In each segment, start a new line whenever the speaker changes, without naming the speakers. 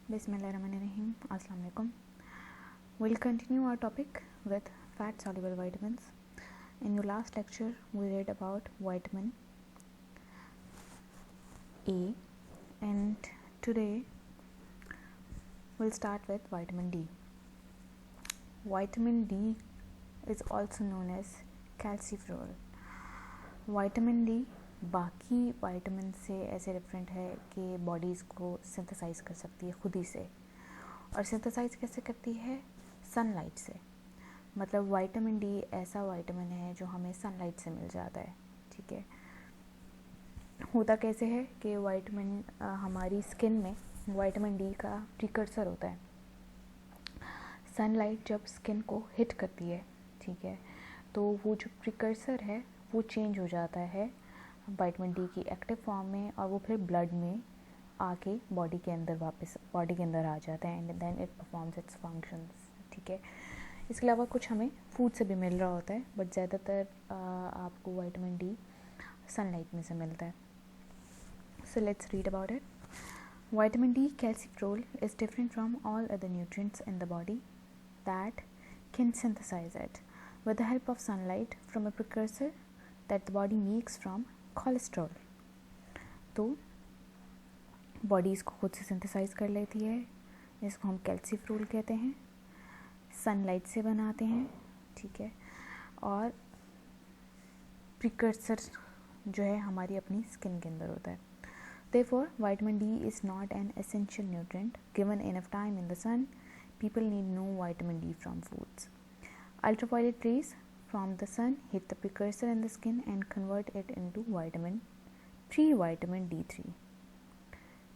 Bismillahirrahmanirrahim. Assalamu alaikum. We'll continue our topic with fat soluble vitamins. In your last lecture, we read about vitamin A, and today we'll start with vitamin D. Vitamin D is also known as calciferol. Vitamin D बाकी vitamin से ऐसे different है कि body इसको synthesise कर सकती है खुद ही से, और सिंथेसाइज कैसे करती है? सनलाइट से। मतलब विटामिन डी ऐसा विटामिन है जो हमें सनलाइट से मिल जाता है। ठीक है, होता कैसे है कि विटामिन हमारी स्किन में विटामिन डी का प्रिकर्सर होता है। सनलाइट जब स्किन को हिट करती है, ठीक है, तो वो जो प्रिकर्सर है वो चेंज हो जाता है विटामिन डी की एक्टिव फॉर्म में, और वो फिर ब्लड में आके बॉडी के अंदर वापस बॉडी के अंदर आ जाता है, and then it performs its functions. ठीक है, इसके अलावा कुछ हमें फूड से भी मिल रहा होता है, बट ज़्यादातर आपको विटामिन डी सनलाइट में से मिलता है। So let's read about it. Vitamin D calciferol is different from all other nutrients in the body that can synthesize it with the help of sunlight from a precursor that the body makes from cholesterol. तो body इसको खुद से synthesise कर लेती है, इसको हम कैल्सीफ्रोल कहते हैं, सनलाइट से बनाते हैं। ठीक है, और प्रिकर्सर जो है हमारी अपनी स्किन के अंदर होता है। Therefore, vitamin D is not an essential nutrient. Given enough time in the sun, people need no vitamin D from foods. Ultraviolet rays from the sun hit the precursor in the skin and convert it into pre-vitamin D3.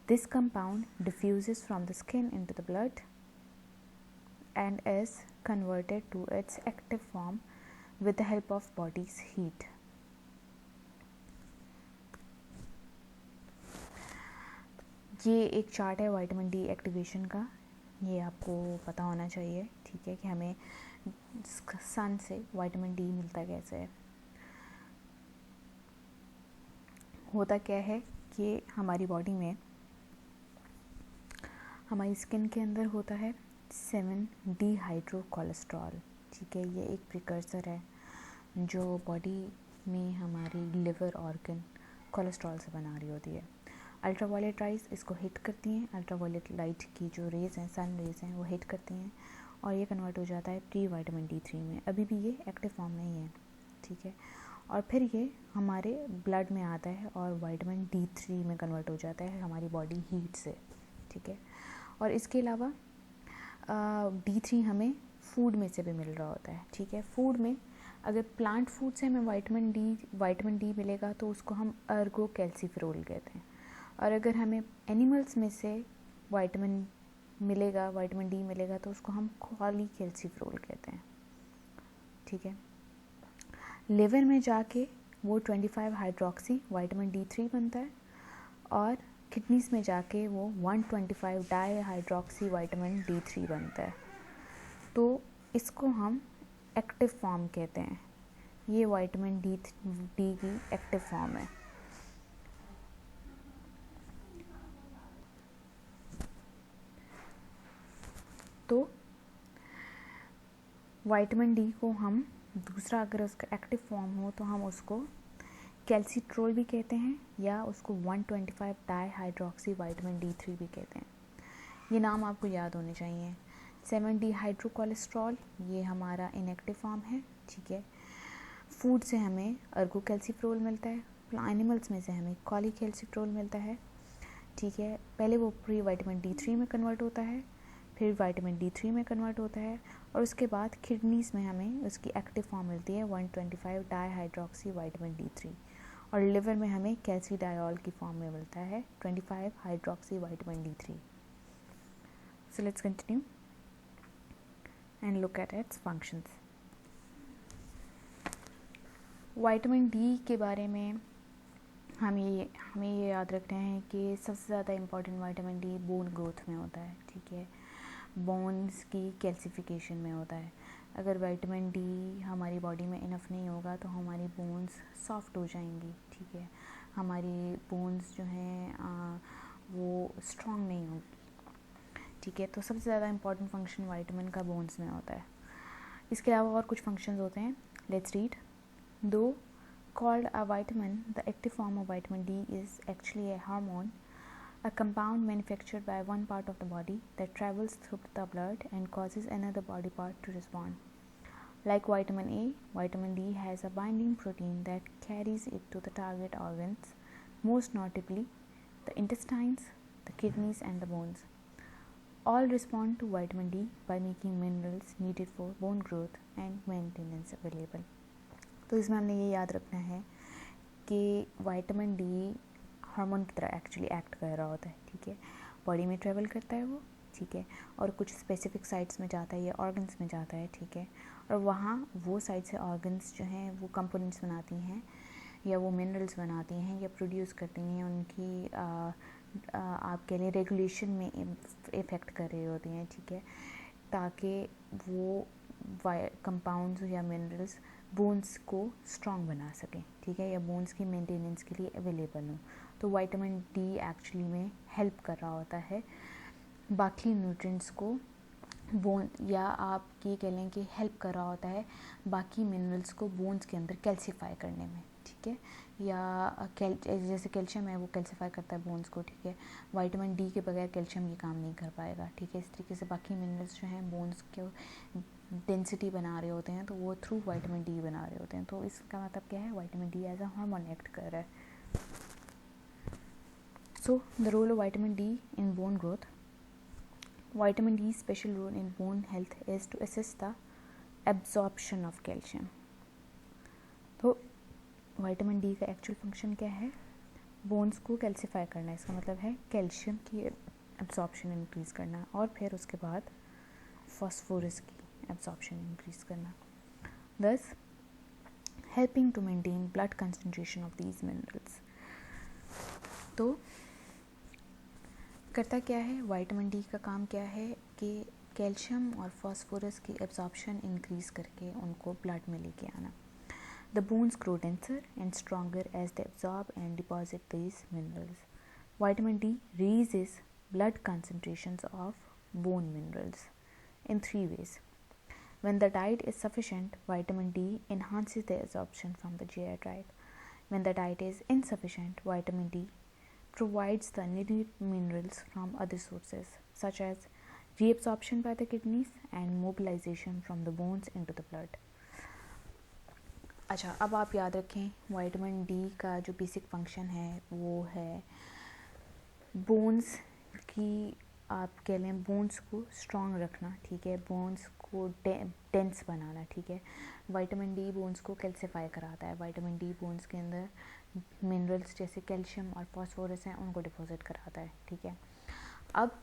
This compound diffuses from the skin into the blood and is converted to its active form with the help of body's heat. ये एक chart है vitamin D activation का, ये आपको पता होना चाहिए। ठीक है, कि हमें सन से विटामिन डी मिलता कैसे है। होता क्या है कि हमारी बॉडी में हमारी स्किन के अंदर होता है 7-डीहाइड्रोकोलेस्ट्रॉल। ठीक है, ये एक प्रिकर्सर है जो बॉडी में हमारी लिवर ऑर्गन कोलेस्ट्रॉल से बना रही होती है। अल्ट्रावायलेट राइज इसको हिट करती हैं, अल्ट्रावायलेट लाइट की जो रेज़ हैं, सन रेज़ हैं, वो हिट करती हैं और ये कन्वर्ट हो जाता है प्री विटामिन D3 में। अभी भी ये एक्टिव फॉर्म नहीं है। ठीक है, और फिर ये हमारे ब्लड में आता है और विटामिन D3 में कन्वर्ट हो जाता है हमारी बॉडी हीट से। ठीक है, और इसके अलावा D3 हमें फूड में से भी मिल रहा होता है। ठीक है, फूड में अगर प्लांट फूड से हमें विटामिन डी मिलेगा तो उसको हम अर्गो कैल्सीफेरोल कहते हैं, और अगर हमें एनिमल्स में से विटामिन डी मिलेगा तो उसको हम कॉलीकैल्सीफेरोल कहते हैं। ठीक है, लिवर में जाके वो 25 हाइड्रोक्सी विटामिन D3 बनता है, और किडनीज में जाके वो 125 डाईहाइड्रोक्सी विटामिन D3 बनता है। तो इसको हम एक्टिव फॉर्म कहते हैं। ये विटामिन डी की एक्टिव फॉर्म है। तो विटामिन डी को हम दूसरा, अगर उसका एक्टिव फॉर्म हो तो हम उसको कैल्सीट्रोल भी कहते हैं, या उसको 125 डाईहाइड्रोक्सी विटामिन D3 भी कहते हैं। ये नाम आपको याद होने चाहिए। 7-डीहाइड्रोकोलेस्ट्रॉल ये हमारा इनएक्टिव फॉर्म है। ठीक है, फूड से हमें अर्गो कैल्सीफेरोल मिलता है, एनिमल्स में से हमें कॉलीकैल्सीफेरोल मिलता है। ठीक है, पहले वो प्री विटामिन D3 में कन्वर्ट होता है, फिर विटामिन D3 में कन्वर्ट होता है, और उसके बाद किडनीज में हमें उसकी एक्टिव फॉर्म मिलती है 125 डाईहाइड्रोक्सी विटामिन D3, और लिवर में हमें कैल्सीडायोल की फॉर्म में मिलता है 25 hydroxy vitamin D3। So let's continue and look at its functions. Vitamin D के बारे में हमें ये याद रखना है कि सबसे ज़्यादा important vitamin D bone growth में होता है। ठीक है, बोन्स की कैल्सिफिकेशन में होता है। अगर विटामिन डी हमारी बॉडी में इनफ नहीं होगा तो हमारी बोन्स सॉफ्ट हो जाएंगी। ठीक है, हमारी बोन्स जो हैं वो स्ट्रॉन्ग नहीं होगी। ठीक है। तो सबसे ज़्यादा इंपॉर्टेंट फंक्शन वाइटामिन का बोन्स में होता है। इसके अलावा और कुछ फंक्शंस होते हैं, लेट्स रीड। दो called a vitamin, the active form of vitamin D is actually a hormone, a compound manufactured by one part of the body that travels through the blood and causes another body part to respond. Like vitamin A, vitamin D has a binding protein that carries it to the target organs, most notably the intestines, the kidneys and the bones. All respond to vitamin D by making minerals needed for bone growth and maintenance available. तो इसमें हमने ये याद रखना है कि vitamin D hormone की तरह एक्चुअली एक्ट कर रहा होता है, ठीक है। बॉडी में ट्रेवल करता है वो, ठीक है, और कुछ स्पेसिफिक साइट्स में जाता है या ऑर्गन्स में जाता है, ठीक है, और वहाँ वो साइट से ऑर्गन्स जो हैं वो कंपोनेंट्स बनाती हैं या वो मिनरल्स बनाती हैं या प्रोड्यूस करती हैं, उनकी आप कह लें रेगुलेशन में इफ़ेक्ट कर रही होती हैं, ठीक है, ताकि वो कंपाउंड्स या मिनरल्स बोन्स को स्ट्रॉन्ग बना सकें, ठीक है, या बोन्स की मेंटेनेंस के लिए अवेलेबल हो। तो विटामिन डी एक्चुअली में हेल्प कर रहा होता है बाकी न्यूट्रिएंट्स को बोन, या आप ये कह लें कि हेल्प कर रहा होता है बाकी मिनरल्स को बोन्स के अंदर कैल्सीफाई करने में, ठीक है, या जैसे कैल्शियम है वो कैल्सीफाई करता है बोन्स को, ठीक है। विटामिन डी के बगैर कैल्शियम ये काम नहीं कर पाएगा, ठीक है। इस तरीके से बाकी मिनरल्स जो हैं बोन्स के डेंसिटी बना रहे होते हैं तो वो थ्रू विटामिन डी बना रहे होते हैं। तो इसका मतलब क्या है, vitamin D as a hormone act कर रहा है। So the role of vitamin D in bone growth. Vitamin D special role in bone health is to assist the absorption of calcium. तो विटामिन डी का actual function क्या है, bones को calcify करना, इसका मतलब है कैल्शियम की एब्जॉर्प्शन इंक्रीज़ करना, और फिर उसके बाद फॉस्फोरस की एब्जॉर्प्शन इंक्रीज करना, thus helping to maintain blood concentration of these minerals। तो करता क्या है, विटामिन डी का काम क्या है कि कैल्शियम और फास्फोरस की एब्जॉर्प्शन इंक्रीज करके उनको ब्लड में लेके आना। The bones grow denser and stronger as they absorb and deposit these minerals. Vitamin D raises blood concentrations of bone minerals in 3 ways. When the diet is sufficient, vitamin D enhances the absorption from the GI tract. When the diet is insufficient, vitamin D provides the needed minerals from other sources, such as reabsorption by the kidneys and mobilization from the bones into the blood. अच्छा, अब आप याद रखें vitamin D का जो basic function है वो है बोन्स की, आप कह लें बोन्स को स्ट्रॉन्ग रखना, ठीक है, बोन्स को डेंस बनाना, ठीक है। विटामिन डी बोन्स को कैल्सीफाई कराता है, विटामिन डी बोन्स के अंदर मिनरल्स जैसे कैल्शियम और फास्फोरस हैं उनको डिपॉजिट कराता है, ठीक है। अब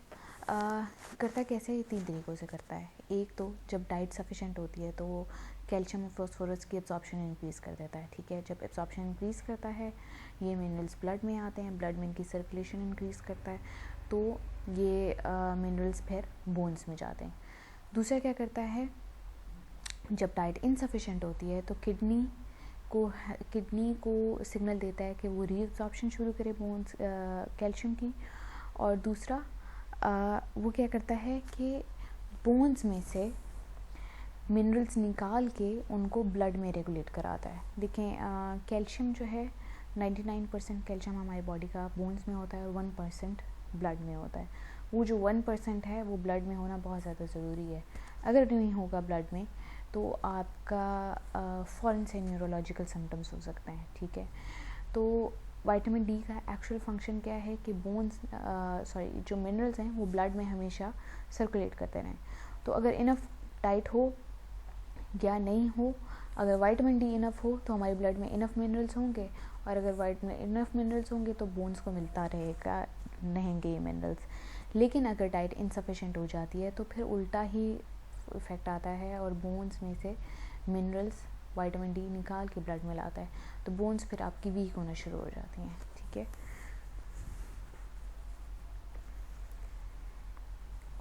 करता कैसे, 3 तरीक़ों से करता है। एक तो जब डाइट सफिशेंट होती है तो वो कैल्शियम और फास्फोरस की एब्जॉर्प्शन इंक्रीज़ कर देता है, ठीक है। जब एब्जॉर्प्शन इंक्रीज़ करता है ये मिनरल्स ब्लड में आते हैं, ब्लड में इनकी सर्कुलेशन इंक्रीज़ करता है, तो ये मिनरल्स फिर बोन्स में जाते हैं। दूसरा क्या करता है, जब डाइट इनसफिशेंट होती है तो किडनी को सिग्नल देता है कि वो रीअब्जॉर्प्शन शुरू करे बोन्स कैल्शियम की, और दूसरा वो क्या करता है कि बोन्स में से मिनरल्स निकाल के उनको ब्लड में रेगुलेट कराता है। देखें कैल्शियम जो है 99% कैल्शियम हमारी बॉडी का बोन्स में होता है और 1% ब्लड में होता है। वो जो 1% है वो ब्लड में होना बहुत ज़्यादा ज़रूरी है। अगर नहीं होगा ब्लड में तो आपका फ़ौरन से न्यूरोलॉजिकल सिम्टम्स हो सकते हैं, ठीक है। तो विटामिन डी का एक्चुअल फंक्शन क्या है कि जो मिनरल्स हैं वो ब्लड में हमेशा सर्कुलेट करते रहें। तो अगर इनफ डाइट हो या नहीं हो, अगर विटामिन डी इनफ हो तो हमारे ब्लड में इनफ मिनरल्स होंगे, और अगर इनफ मिनरल्स होंगे तो बोन्स को मिलता रहेंगे ये मिनरल्स। लेकिन अगर डाइट इनसफिशेंट हो जाती है तो फिर उल्टा ही इफ़ेक्ट आता है और बोन्स में से मिनरल्स विटामिन डी निकाल के ब्लड में लाता है, तो बोन्स फिर आपकी वीक होना शुरू हो जाती हैं, ठीक है।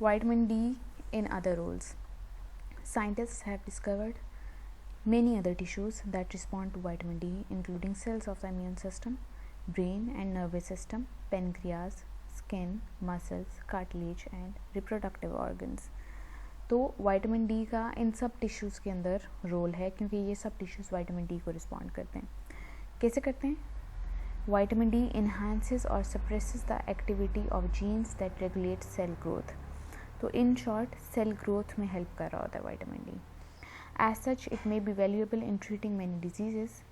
Vitamin D in other roles. Scientists have discovered many other tissues that respond to vitamin D, including cells of the immune system, brain and nervous system, pancreas, skin, muscles, cartilage and reproductive organs. तो vitamin D का इन सब tissues के अंदर role है, क्योंकि ये सब tissues vitamin D को रिस्पॉन्ड करते हैं। कैसे करते हैं? Vitamin D enhances or suppresses the activity of genes that regulate cell growth. तो इन शॉर्ट सेल ग्रोथ में हेल्प कर रहा होता है vitamin D. As such, it may be valuable in treating many diseases.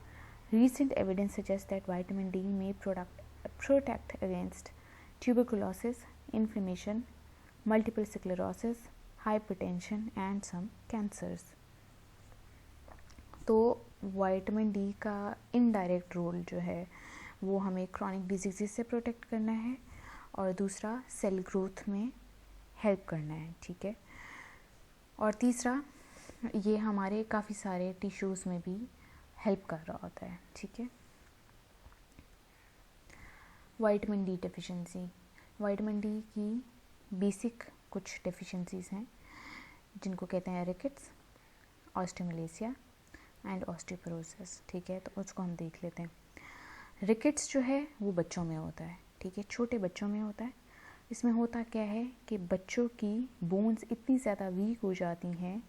Recent evidence suggests that vitamin D may protect against tuberculosis, inflammation, multiple sclerosis, hypertension and some cancers. तो vitamin D का indirect role जो है वो हमें chronic disease से protect करना है और दूसरा सेल ग्रोथ में हेल्प करना है, ठीक है। और तीसरा ये हमारे काफ़ी सारे टिश्यूज़ में भी हेल्प कर रहा होता है, ठीक है। Vitamin D deficiency. Vitamin D की बेसिक कुछ डेफिशिएंसीज हैं जिनको कहते हैं रिकेट्स, ऑस्टियोमलेसिया एंड ऑस्टियोपोरोसिस, ठीक है। तो उसको हम देख लेते हैं। रिकेट्स जो है वो बच्चों में होता है, ठीक है, छोटे बच्चों में होता है। इसमें होता क्या है कि बच्चों की बोन्स इतनी ज़्यादा वीक हो जाती हैं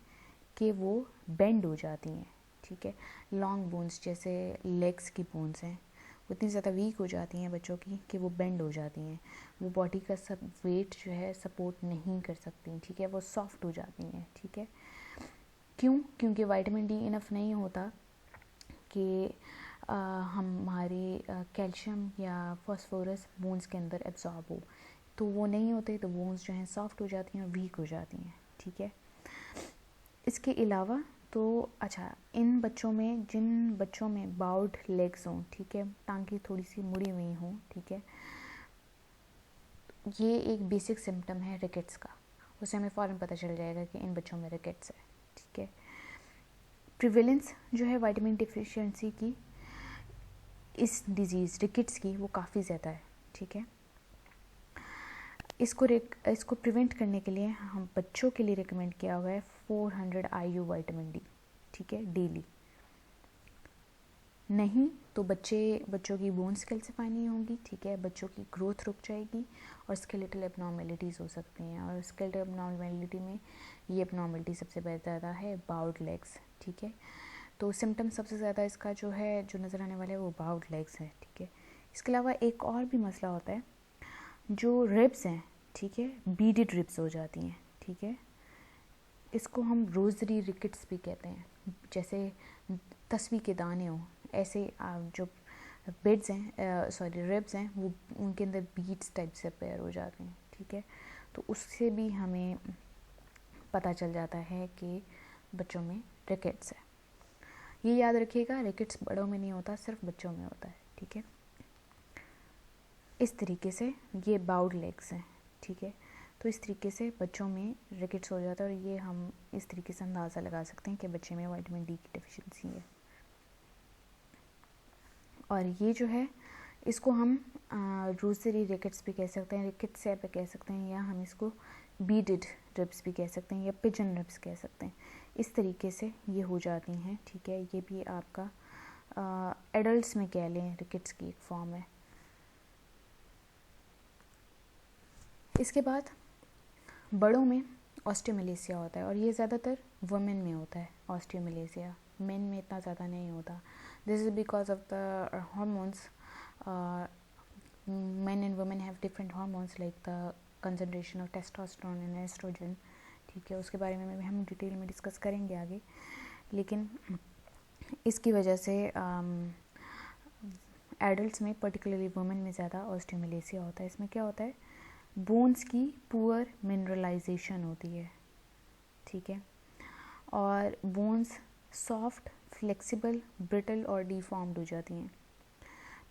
कि वो बेंड हो जाती हैं, ठीक है। लॉन्ग बोन्स जैसे लेग्स की बोन्स हैं वो इतनी ज़्यादा वीक हो जाती हैं बच्चों की कि वो बेंड हो जाती हैं, वो बॉडी का सब वेट जो है सपोर्ट नहीं कर सकती, ठीक है, वो सॉफ्ट हो जाती हैं, ठीक है। क्यों? क्योंकि विटामिन डी इनफ नहीं होता कि हमारी कैल्शियम या फॉस्फोरस बोन्स के अंदर एब्जॉर्ब हो, तो वो नहीं होते, तो बोन्स जो हैं सॉफ्ट हो जाती हैं और वीक हो जाती हैं, ठीक है। इसके अलावा तो अच्छा, इन बच्चों में, जिन बच्चों में बाउड लेग्स हों, ठीक है, टांगे थोड़ी सी मुड़ी हुई हों, ठीक है, ये एक बेसिक सिम्टम है रिकेट्स का। उससे हमें फ़ौरन पता चल जाएगा कि इन बच्चों में रिकेट्स है, ठीक है। प्रिवेलेंस जो है विटामिन डिफिशिएंसी की, इस डिजीज़ रिकेट्स की, वो काफ़ी ज़्यादा है, ठीक है। इसको प्रिवेंट करने के लिए हम बच्चों के लिए रिकमेंड किया हुआ है 400 IU विटामिन डी, ठीक है, डेली। नहीं तो बच्चों की बोन्स कैल्सिफाई नहीं होंगी, ठीक है, बच्चों की ग्रोथ रुक जाएगी और स्केलेटल एबनॉर्मेलिटीज़ हो सकती हैं। और स्केलेटल एबनॉर्मेलिटी में ये एबनॉर्मेलिटी सबसे ज़्यादा है बाउड लेग्स, ठीक है। तो सिम्टम सबसे ज़्यादा इसका जो नज़र आने वाला है वो बाउड लेग्स है, ठीक है। इसके अलावा एक और भी मसला होता है, जो रिब्स हैं, ठीक है, बीडेड रिब्स हो जाती हैं, ठीक है। इसको हम रोजरी रिकेट्स भी कहते हैं, जैसे तस्वीर के दाने हों, ऐसे जो बेड्स हैं, रिब्स हैं, वो उनके अंदर बीड्स टाइप से पेयर हो जाते हैं, ठीक है। तो उससे भी हमें पता चल जाता है कि बच्चों में रिकेट्स है। ये याद रखिएगा, रिकेट्स बड़ों में नहीं होता, सिर्फ बच्चों में होता है, ठीक है। इस तरीके से ये बाउड लेग्स हैं, ठीक है। तो इस तरीके से बच्चों में रिकेट्स हो जाता है और ये हम इस तरीके से अंदाज़ा लगा सकते हैं कि बच्चे में विटामिन डी की डेफिशिएंसी है। और ये जो है इसको हम रोजरी रिकेट्स भी कह सकते हैं, रिकेट्स भी कह सकते हैं, या हम इसको बीडेड रिब्स भी कह सकते हैं, या पिजन रिब्स कह सकते हैं। इस तरीके से ये हो जाती हैं, ठीक है। ये भी आपका एडल्ट्स में कह लें रिकेट्स की एक फॉर्म है। इसके बाद बड़ों में ऑस्टियोमलेसिया होता है और ये ज़्यादातर वुमेन में होता है। ऑस्टियोमलेसिया मेन में इतना ज़्यादा नहीं होता। This is because of the hormones. men and women have different hormones like the concentration of testosterone and estrogen, ठीक है। उसके बारे में हम डिटेल में डिस्कस करेंगे आगे, लेकिन इसकी वजह से एडल्ट्स में पर्टिकुलरली वुमेन में ज़्यादा ऑस्टियोमलेसिया होता है। इसमें क्या होता है, बोन्स की पुअर मिनरलाइजेशन होती है, ठीक है, और बोन्स सॉफ्ट, फ्लेक्सिबल, ब्रिटल और डिफॉर्म्ड हो जाती हैं।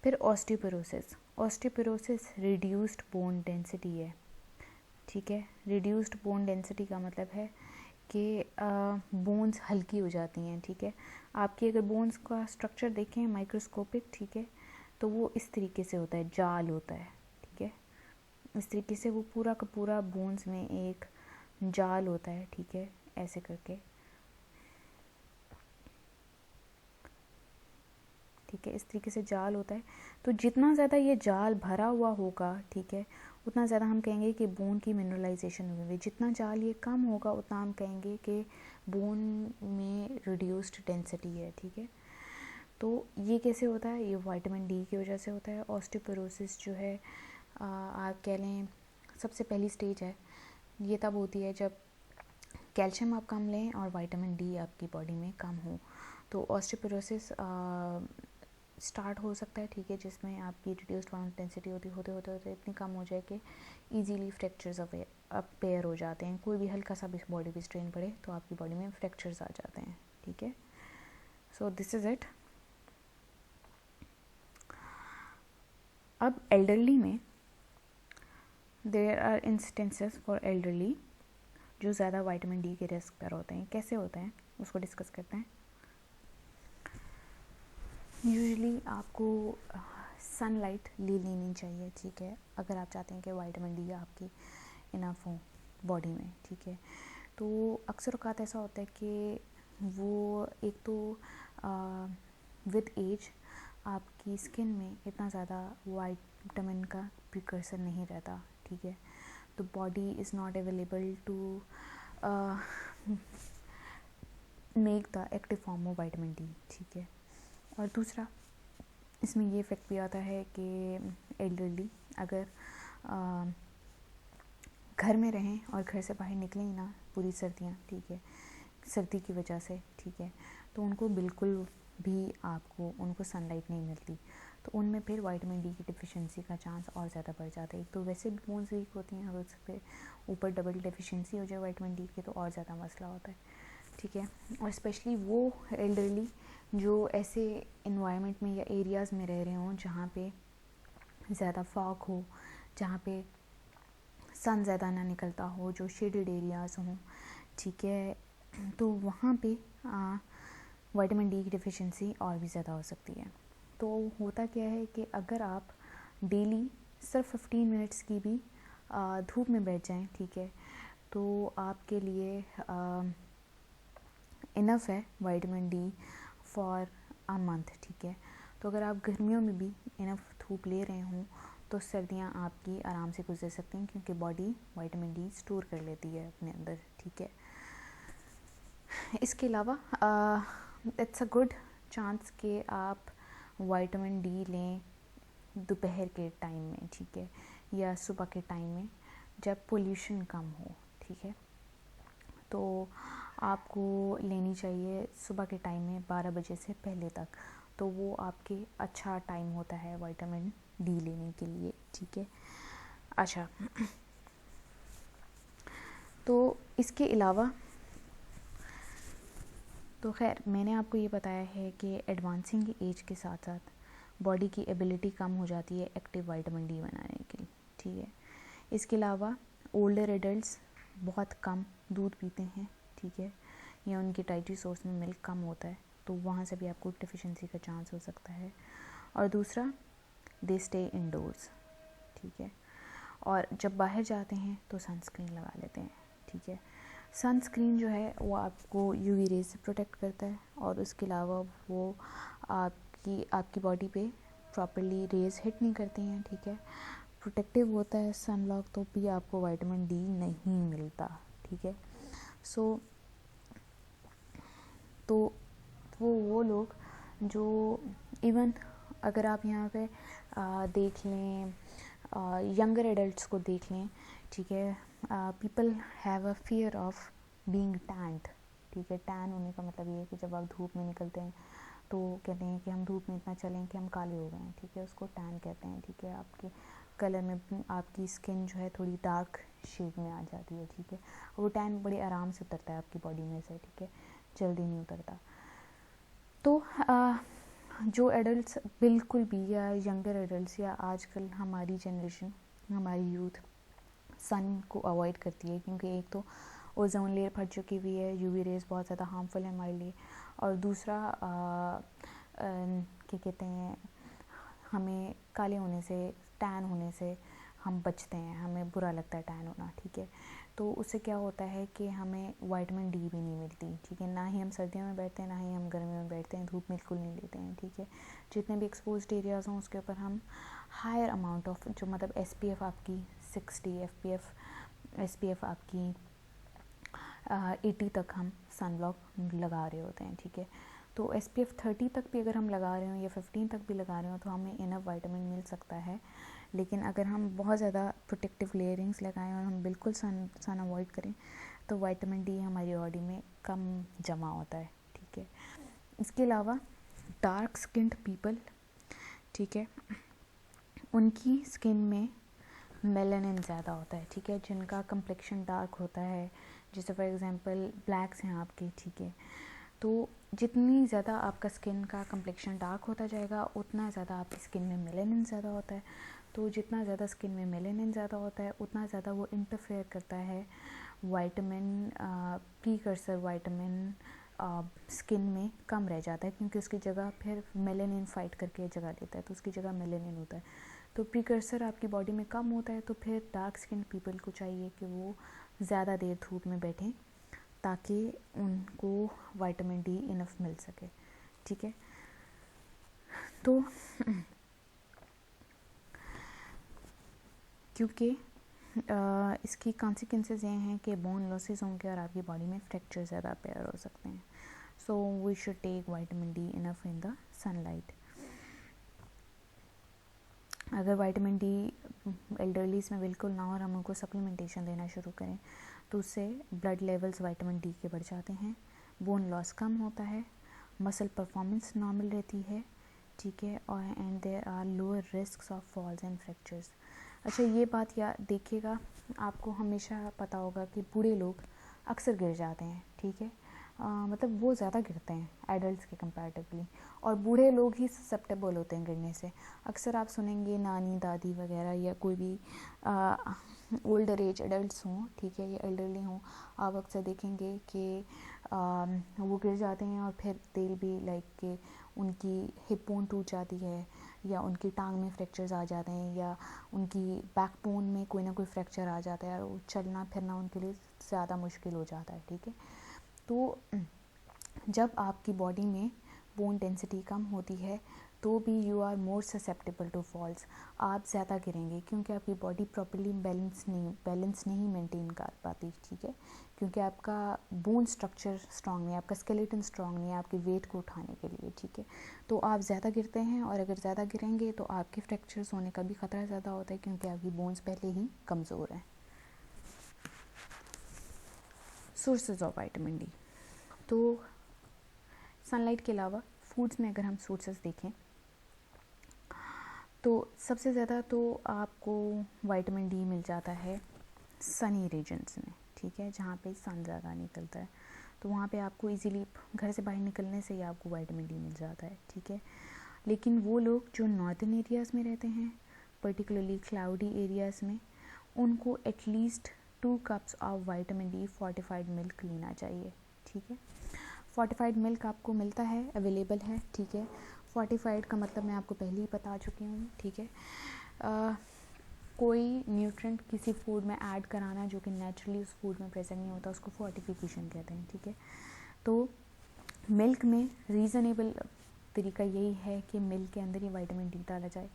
फिर osteoporosis. Osteoporosis reduced bone density है, ठीक है। रिड्यूस्ड बोन डेंसिटी का मतलब है कि बोन्स हल्की हो जाती हैं, ठीक है। आपकी अगर बोन्स का स्ट्रक्चर देखें माइक्रोस्कोपिक, ठीक है, तो वो इस तरीके से होता है, जाल होता है, ठीक है। इस तरीके से वो पूरा का पूरा बोन्स में एक जाल होता है, ठीक है, ऐसे करके, ठीक है, इस तरीके से जाल होता है। तो जितना ज़्यादा ये जाल भरा हुआ होगा, ठीक है, उतना ज़्यादा हम कहेंगे कि बोन की मिनरलाइजेशन हुई है। जितना जाल ये कम होगा उतना हम कहेंगे कि बोन में रिड्यूस्ड डेंसिटी है, ठीक है। तो ये कैसे होता है? ये विटामिन डी की वजह से होता है। ऑस्टियोपोरोसिस जो है आप कह लें सबसे पहली स्टेज है, ये तब होती है जब कैल्शियम आप कम लें और विटामिन डी आपकी बॉडी में कम हो। तो ऑस्टियोपोरोसिस स्टार्ट हो सकता है, ठीक है, जिसमें आपकी रिड्यूस्ड बोन डेंसिटी होते होते इतनी कम हो जाए कि इजीली फ्रैक्चर्स अपेयर हो जाते हैं। कोई भी हल्का सा भी बॉडी भी स्ट्रेन पड़े तो आपकी बॉडी में फ्रैक्चर्स आ जाते हैं, ठीक है। So this is it. अब एल्डरली में there are instances for elderly जो ज़्यादा विटामिन डी के रिस्क पर होते हैं। कैसे होते हैं उसको डिस्कस करते हैं। यूजुअली आपको सनलाइट ले लेनी चाहिए, ठीक है, अगर आप चाहते हैं कि विटामिन डी आपकी इनफ हो बॉडी में, ठीक है। तो अक्सर औक़ात ऐसा होता है कि वो एक तो विद एज आपकी स्किन में इतना ज़्यादा विटामिन का प्रिकर्सर नहीं रहता, ठीक है। तो body is not available to make the active form of vitamin D, ठीक है। और दूसरा इसमें ये इफ़ेक्ट भी आता है कि एल्डरली अगर घर में रहें और घर से बाहर निकलें ही ना पूरी सर्दियाँ, ठीक है, सर्दी की वजह से, ठीक है, तो उनको बिल्कुल भी आपको उनको सनलाइट नहीं मिलती, तो उनमें फिर विटामिन डी की डिफिशिएंसी का चांस और ज़्यादा बढ़ जाता है। एक तो वैसे भी बोन्स वीक होती हैं, अगर उस पर ऊपर डबल डिफिशिएंसी हो जाए विटामिन डी की तो और ज़्यादा मसला होता है, ठीक है। और स्पेशली वो एल्डरली जो ऐसे इन्वायरमेंट में या एरियाज़ में रह रहे हों जहाँ पे ज़्यादा फॉग हो, जहाँ पे सन ज़्यादा ना निकलता हो, जो शेडेड एरियाज़ हों, ठीक है, तो वहाँ पे विटामिन डी की डिफिशिएंसी और भी ज़्यादा हो सकती है। तो होता क्या है कि अगर आप डेली सिर्फ 15 मिनट्स की भी धूप में बैठ जाएं, ठीक है, तो आपके लिए इनफ है vitamin D for a month, ठीक है। तो अगर आप गर्मियों में भी इनफ धूप ले रहे हों तो सर्दियां आपकी आराम से गुजर सकती हैं, क्योंकि बॉडी विटामिन डी स्टोर कर लेती है अपने अंदर, ठीक है। इसके अलावा इट्स अ गुड चांस कि आप विटामिन डी लें दोपहर के टाइम में, ठीक है, या सुबह के टाइम में जब पोल्यूशन कम हो, ठीक है। तो आपको लेनी चाहिए सुबह के टाइम में 12 बजे से पहले तक, तो वो आपके अच्छा टाइम होता है विटामिन डी लेने के लिए, ठीक है। अच्छा, तो इसके अलावा तो खैर मैंने आपको ये बताया है कि एडवांसिंग एज के साथ साथ बॉडी की एबिलिटी कम हो जाती है एक्टिव विटामिन डी बनाने के लिए, ठीक है। इसके अलावा ओल्डर एडल्ट्स बहुत कम दूध पीते हैं, ठीक है, या उनकी डाइटरी सोर्स में मिल्क कम होता है, तो वहाँ से भी आपको डिफिशिएंसी का चांस हो सकता है। और दूसरा, दे स्टे इंडोर्स, ठीक है, और जब बाहर जाते हैं तो सनस्क्रीन लगा लेते हैं, ठीक है। सनस्क्रीन जो है वो आपको यूवी रेज से प्रोटेक्ट करता है, और उसके अलावा वो आपकी बॉडी पे प्रॉपर्ली रेज हिट नहीं करती हैं, ठीक है, प्रोटेक्टिव होता है सनब्लॉक, तो भी आपको विटामिन डी नहीं मिलता, ठीक है। सो तो वो लोग जो इवन अगर आप यहाँ पे देख लें यंगर एडल्ट्स को देख लें, ठीक है, people have a fear of being stand, ठीक है। टैन होने का मतलब ये है कि जब आप धूप में निकलते हैं तो कहते हैं कि हम धूप में इतना चलें कि हम काले हो गए हैं, ठीक है, उसको टैन कहते हैं, ठीक है। आपके कलर में आपकी स्किन जो है थोड़ी डार्क शेड में आ जाती है, ठीक है, वो टैन बड़े आराम से उतरता है आपकी बॉडी में से, ठीक है, जल्दी नहीं उतरता। तो जो एडल्ट्स बिल्कुल भी, या यंगर एडल्ट्स, या आजकल हमारी जनरेशन, हमारी यूथ सन को अवॉइड करती है, क्योंकि एक तो ओजोन लेयर फट चुकी हुई है, यूवी रेज बहुत ज़्यादा हार्मफुल है हमारे लिए, और दूसरा क्या कहते हैं, हमें काले होने से, टैन होने से हम बचते हैं, हमें बुरा लगता है टैन होना, ठीक है। तो उससे क्या होता है कि हमें विटामिन डी भी नहीं मिलती, ठीक है, ना ही हम सर्दियों में बैठते हैं, ना ही हम गर्मियों में बैठते हैं, धूप बिल्कुल नहीं लेते हैं, ठीक है। जितने भी एक्सपोज्ड एरियाज़ हों उसके ऊपर हम हायर अमाउंट ऑफ जो मतलब SPF आपकी 60 SPF आपकी 80 तक हम सन ब्लॉक लगा रहे होते हैं, ठीक है। तो SPF 30 तक भी अगर हम लगा रहे हो या 15 तक भी लगा रहे हो तो हमें इनफ विटामिन मिल सकता है। लेकिन अगर हम बहुत ज़्यादा प्रोटेक्टिव लेयरिंग्स लगाएं और हम बिल्कुल सन अवॉइड करें तो विटामिन डी हमारी बॉडी में कम जमा होता है, ठीक है। इसके अलावा डार्क स्किन्ड पीपल, ठीक है, उनकी स्किन में मेलानिन ज़्यादा होता है, ठीक है, जिनका कम्प्लेक्शन डार्क होता है, जैसे फॉर एग्जांपल ब्लैक्स हैं आपके, ठीक है। तो जितनी ज़्यादा आपका स्किन का कम्प्लेक्शन डार्क होता जाएगा उतना ज़्यादा आपकी स्किन में मेलानिन ज़्यादा होता है। तो जितना ज़्यादा स्किन में मेलानिन ज़्यादा होता है उतना ज़्यादा वो इंटरफेयर करता है विटामिन प्रीकर्सर विटामिन स्किन में कम रह जाता है, क्योंकि उसकी जगह फिर मेलानिन फाइट करके जगह लेता है, तो उसकी जगह मेलानिन होता है। तो प्रीकर्सर आपकी बॉडी में कम होता है, तो फिर डार्क स्किन पीपल को चाहिए कि वो ज़्यादा देर धूप में बैठें ताकि उनको विटामिन डी इनफ मिल सके, ठीक है। तो क्योंकि इसकी कॉन्सिक्वेंसेस ये हैं कि बोन लॉसेस होंगे और आपकी बॉडी में फ्रैक्चर ज़्यादा अपेयर हो सकते हैं। So we should take vitamin D enough in the sunlight. अगर विटामिन डी एल्डरलीज में बिल्कुल ना हो और हम उनको सप्लीमेंटेशन देना शुरू करें तो उससे ब्लड लेवल्स विटामिन डी के बढ़ जाते हैं, बोन लॉस कम होता है, मसल परफॉर्मेंस नॉर्मल रहती है, ठीक है, और and there are lower risk of falls and fractures. अच्छा, ये बात याद देखिएगा, आपको हमेशा पता होगा कि बूढ़े लोग अक्सर गिर जाते हैं, ठीक है। मतलब वो ज़्यादा गिरते हैं एडल्ट्स के कंपैरेटिवली, और बूढ़े लोग ही ससेप्टेबल होते हैं गिरने से। अक्सर आप सुनेंगे नानी दादी वगैरह या कोई भी ओल्डर एज एडल्ट्स हों, ठीक है, या एल्डरली हों, आप अक्सर देखेंगे कि वो गिर जाते हैं और फिर तेल भी लाइक के उनकी हिप बोन टूट जाती है या उनकी टांग में फ्रैक्चर्स आ जाते हैं या उनकी बैकबोन में कोई ना कोई फ्रैक्चर आ जाता है और वो चलना फिरना उनके लिए ज़्यादा मुश्किल हो जाता है, ठीक है। तो जब आपकी बॉडी में बोन डेंसिटी कम होती है तो भी you are more susceptible to falls, आप ज़्यादा गिरेंगे क्योंकि आपकी बॉडी प्रॉपर्ली बैलेंस नहीं मेंटेन कर पाती, ठीक है, क्योंकि आपका बोन स्ट्रक्चर स्ट्रांग नहीं है, आपका स्केलेटन स्ट्रांग नहीं है आपके वेट को उठाने के लिए, ठीक है। तो आप ज़्यादा गिरते हैं और अगर ज़्यादा गिरेंगे तो आपके फ्रैक्चर्स होने का भी ख़तरा ज़्यादा होता है क्योंकि आपकी बोन्स पहले ही कमज़ोर हैं। सोर्सेज ऑफ विटामिन डी, तो सनलाइट के अलावा फूड्स में अगर हम सोर्सेज देखें तो सबसे ज़्यादा तो आपको विटामिन डी मिल जाता है सनी रीजन्स में, ठीक है, जहाँ पे सन ज़्यादा निकलता है, तो वहाँ पे आपको इजीली घर से बाहर निकलने से ही आपको विटामिन डी मिल जाता है, ठीक है। लेकिन वो लोग जो नॉर्दर्न एरियाज़ में रहते हैं, पर्टिकुलरली क्लाउडी एरियाज़ में, उनको at least 2 cups of vitamin D fortified milk लेना चाहिए, ठीक है। फोर्टिफाइड मिल्क आपको मिलता है, अवेलेबल है, ठीक है। फोर्टिफाइड का मतलब मैं आपको पहले ही बता चुकी हूँ, ठीक है। कोई न्यूट्रिएंट किसी फूड में ऐड कराना जो कि नेचुरली उस फूड में प्रेजेंट नहीं होता उसको फोर्टिफिकेशन कहते हैं, ठीक है। तो मिल्क में रीज़नेबल तरीका यही है कि मिल्क के अंदर ही विटामिन डी डाला जाए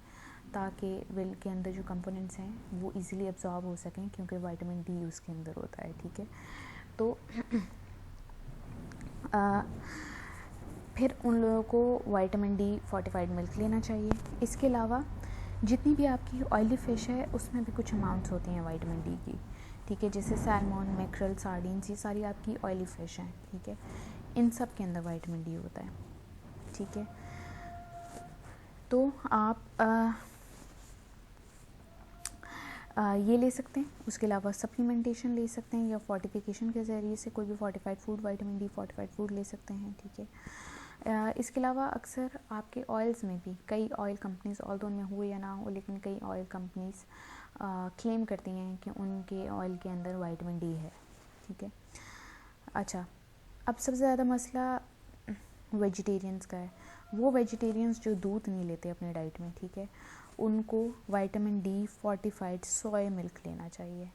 ताकि मिल्क के अंदर जो कंपोनेंट्स हैं वो इजीली एब्जॉर्ब हो सकें क्योंकि विटामिन डी उसके अंदर होता है, ठीक है। तो फिर उन लोगों को विटामिन डी फोर्टिफाइड मिल्क लेना चाहिए। इसके अलावा जितनी भी आपकी ऑयली फ़िश है उसमें भी कुछ अमाउंट्स होती हैं विटामिन डी की, ठीक है, जैसे सैल्मन, मैक्रेल, सार्डिन्स, ये सारी आपकी ऑयली फ़िश हैं, ठीक है, इन सब के अंदर विटामिन डी होता है, ठीक है। तो आप ये ले सकते हैं, उसके अलावा सप्लीमेंटेशन ले सकते हैं या फोर्टिफिकेशन के ज़रिए से कोई भी fortified food, vitamin D fortified food ले सकते हैं, ठीक है। इसके अलावा अक्सर आपके ऑयल्स में भी कई ऑयल कंपनीज़, ऑल्दो उनमें हो या ना हो, लेकिन कई ऑयल कंपनीज़ क्लेम करती हैं कि उनके ऑयल के अंदर विटामिन डी है, ठीक है। अच्छा, अब सबसे ज़्यादा मसला वेजिटेरियंस का है। वो वेजिटेरियंस जो दूध नहीं लेते अपने डाइट में, ठीक है, उनको vitamin D fortified soya milk लेना चाहिए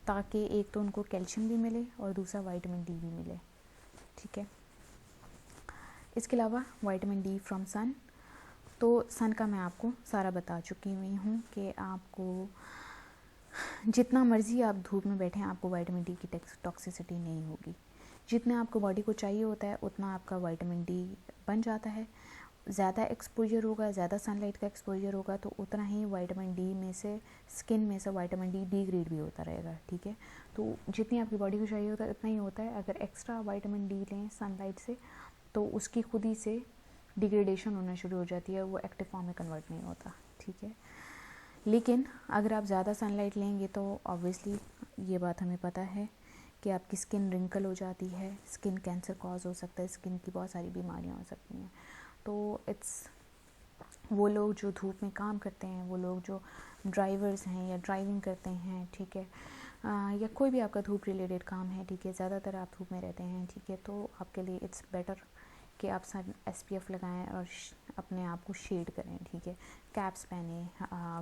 ताकि एक तो उनको कैल्शियम भी मिले और दूसरा विटामिन डी भी मिले, ठीक है। इसके अलावा विटामिन डी फ्रॉम सन, तो सन का मैं आपको सारा बता चुकी हुई हूँ कि आपको जितना मर्जी आप धूप में बैठें आपको विटामिन डी की टॉक्सिसिटी नहीं होगी। जितना आपको बॉडी को चाहिए होता है उतना आपका विटामिन डी बन जाता है। ज़्यादा एक्सपोजर होगा, ज़्यादा सनलाइट का एक्सपोजर होगा तो उतना ही विटामिन डी में से, स्किन में से विटामिन डी डिग्रेड भी होता रहेगा, ठीक है। तो जितनी आपकी बॉडी को चाहिए होता है उतना ही होता है। अगर एक्स्ट्रा विटामिन डी लें सनलाइट से तो उसकी खुद ही से डिग्रेडेशन होना शुरू हो जाती है, वो एक्टिव फॉर्म में कन्वर्ट नहीं होता, ठीक है। लेकिन अगर आप ज़्यादा सनलाइट लेंगे तो ऑब्वियसली ये बात हमें पता है कि आपकी स्किन रिंकल हो जाती है, स्किन कैंसर कॉज हो सकता है, स्किन की बहुत सारी बीमारियां हो सकती हैं। तो इट्स वो लोग जो धूप में काम करते हैं, वो लोग जो ड्राइवर्स हैं या ड्राइविंग करते हैं, ठीक है, या कोई भी आपका धूप रिलेटेड काम है, ठीक है, ज़्यादातर आप धूप में रहते हैं, ठीक है, तो आपके लिए इट्स बेटर कि आप सन SPF लगाएं और अपने आप को शेड करें, ठीक है, कैप्स पहने,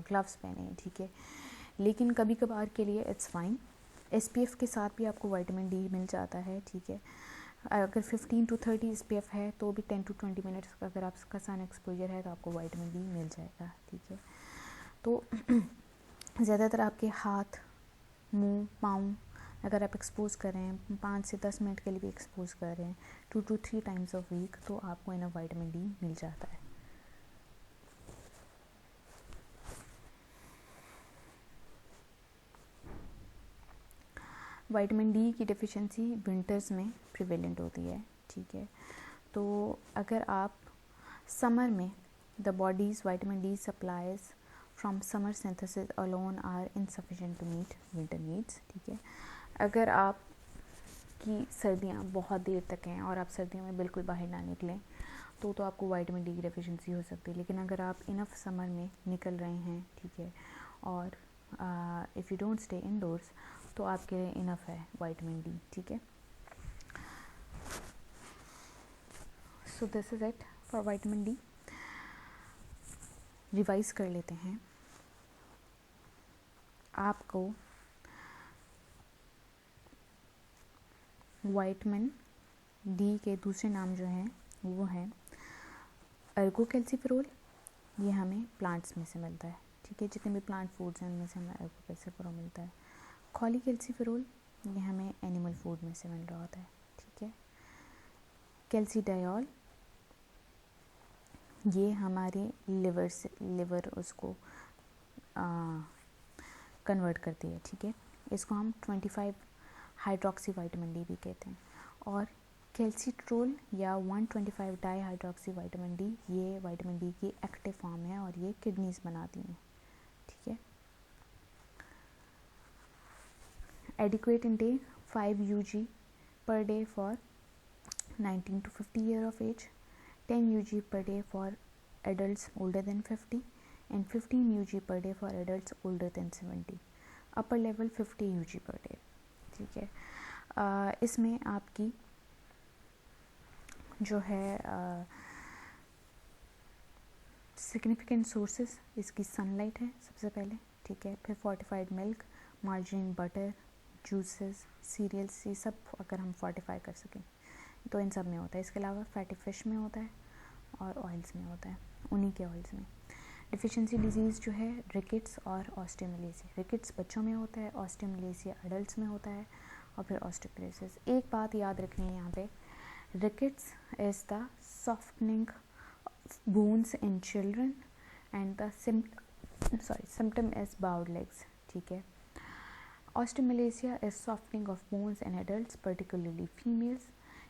ग्लव्स पहने, ठीक है। लेकिन कभी कभार के लिए इट्स फाइन, SPF के साथ भी आपको विटामिन डी मिल जाता है, ठीक है। अगर 15 to 30 SPF है तो भी 10 to 20 मिनट्स का अगर आपका सन एक्सपोजर है तो आपको विटामिन डी मिल जाएगा, ठीक है। तो ज़्यादातर आपके हाथ, मुंह, पाँव अगर आप एक्सपोज कर रहे हैं 5 से 10 मिनट के लिए भी एक्सपोज कर रहे हैं 2 to 3 टाइम्स ऑफ वीक तो आपको इनफ विटामिन डी मिल जाता है। विटामिन डी की डिफिशिएंसी विंटर्स में प्रिवेलेंट होती है, ठीक है। तो अगर आप समर में the body's vitamin D supplies from summer synthesis alone are insufficient to meet winter needs, ठीक है। अगर आप की सर्दियाँ बहुत देर तक हैं और आप सर्दियों में बिल्कुल बाहर ना निकलें तो आपको विटामिन डी की डेफिशिएंसी हो सकती है। लेकिन अगर आप इनफ समर में निकल रहे हैं, ठीक है, और if you don't stay indoors तो आपके लिए इनफ है विटामिन डी, ठीक है। So this is it for vitamin D. Revise कर लेते हैं। आपको विटामिन डी के दूसरे नाम जो हैं वो हैं अर्गोकैल्सिफेरॉल, ये हमें प्लांट्स में से मिलता है, ठीक है, जितने भी प्लांट फूड्स हैं उनमें से हमें अर्गोकैल्सिफेरॉल मिलता है। कॉलीकैल्सिफेरॉल ये हमें एनिमल फूड में से मिल रहा होता है, ठीक है। कैल्सीडायोल ये हमारे लिवर उसको कन्वर्ट करती है, ठीक है। इसको हम 25 हाइड्रोक्सी विटामिन डी भी कहते हैं। और कैल्सिट्रोल या 125 डाई हाइड्रोक्सी विटामिन डी ये विटामिन डी की एक्टिव फॉर्म है और ये किडनीज बनाती हैं, ठीक है। Adequate intake 5 UG per day for 19 to 50 year of age, 10 UG per day for adults older than 50 and 15 UG per day for adults older than 70. Upper level 50 UG per day, ठीक है। इसमें आपकी जो है सिग्निफिकेंट सोर्सेस इसकी sunlight है सबसे पहले, ठीक है। फिर fortified milk, margin, butter, juices, cereals, ये सब अगर हम फोर्टिफाई कर सकें तो इन सब में होता है। इसके अलावा फैटी फिश में होता है और ऑयल्स में होता है, उन्हीं के ऑयल्स में। डिफिशिएंसी डिजीज़ जो है रिकेट्स और ऑस्टियोमलेसिया, रिकेट्स बच्चों में होता है, ऑस्टियोमलेसिया एडल्ट्स में होता है और फिर ऑस्टियोपोरोसिस। एक बात याद रखनी है यहाँ पे, rickets is the softening bones in children and the symptom is bowed legs, ठीक है। Osteomalacia is softening of bones in adults particularly females,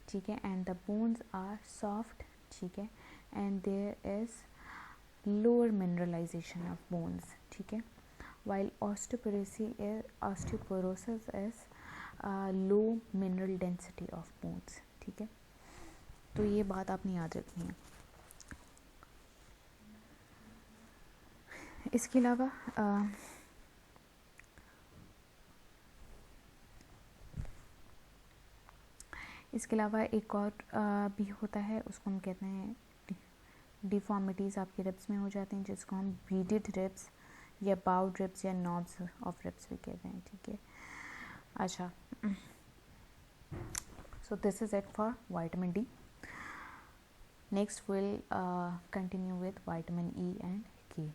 ठीक है, and the bones are soft, ठीक है, and there is lower mineralization of bones, ठीक है। While osteoporosis is low mineral density of bones, ठीक है। तो ये बात आपने याद रखनी है। इसके अलावा एक और भी होता है, उसको हम कहते हैं डिफॉर्मिटीज़ आपके रिब्स में हो जाते हैं, जिसको हम बीडेड रिब्स या बाउड रिब्स या नॉब्स ऑफ रिब्स भी कहते हैं, ठीक है। अच्छा, so this is it for vitamin D. Next will continue with vitamin E and K,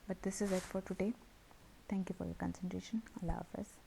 but this is it for today. Thank you for your concentration. अल्लाह हाफ़िज़।